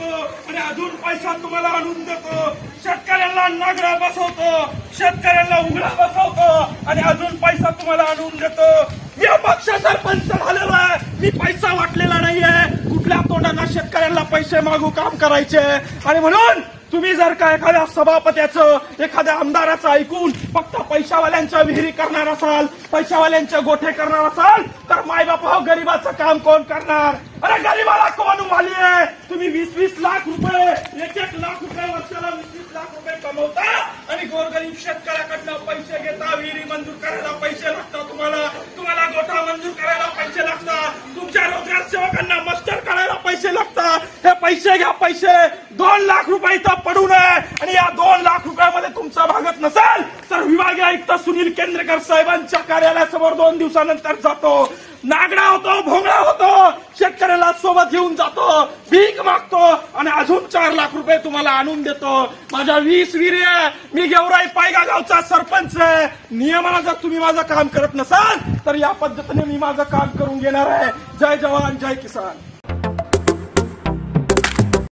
देतो आणि अजून पैसा तुम्हाला आणून देतो. शेतकऱ्यांना नागरा बसवतो, शेतकऱ्यांना उघडा बसवतो आणि अजून पैसा तुम्हाला आणून देतो. मी अपक्ष सरपंच झालेला आहे, मी पैसा वाटलेला नाहीये. कुठल्या तोंडांना शेतकऱ्यांना पैसे मागू काम करायचे. आणि म्हणून तुम्ही जर का एखाद्या सभापत्याचं, एखाद्या आमदाराचं ऐकून फक्त पैशावाल्यांच्या विहिरी करणार असाल, पैशावाल्यांचे गोठे करणार असाल, तर मायबाप हो गरीबाचं काम कोण करणार? अरे गरीबाला कोण उभाली आहे? तुम्ही 20-20 लाख रुपये, 1-1 लाख रुपये वर्षाला 20-20 लाख रुपये कमवता आणि गोरगरीब शेतकऱ्याकडनं पैसे घेता. विहिरी मंजूर करायला पैसे लागतात, तुम्हाला गोठा मंजूर करायला पैसे लागतात, तुमच्या रोजगार सेवकांना मस्टर करायला पैसे लागतात. हे पैसे घ्या, पैसे 2 लाख रुपये इथं पडू नये. आणि या 2 लाख रुपयामध्ये तुमचा भागत नसेल तर विभागीय आयुक्त सुनील केंद्रेकर साहेबांच्या कार्यालयासमोर 2 दिवसानंतर जातो, नागडा होतो, भोंगळा होतो, शेतकऱ्याला सोबत घेऊन जातो, भीक मागतो आणि अजून 4 लाख रुपये तुम्हाला आणून देतो. माझ्या 20 विहिरी आहे, मी गेवराई पायगा गावचा सरपंच आहे. नियमानं जर तुम्ही माझं काम करत नसाल तर या पद्धतीने मी माझं काम करून घेणार आहे. जय जवान, जय किसान.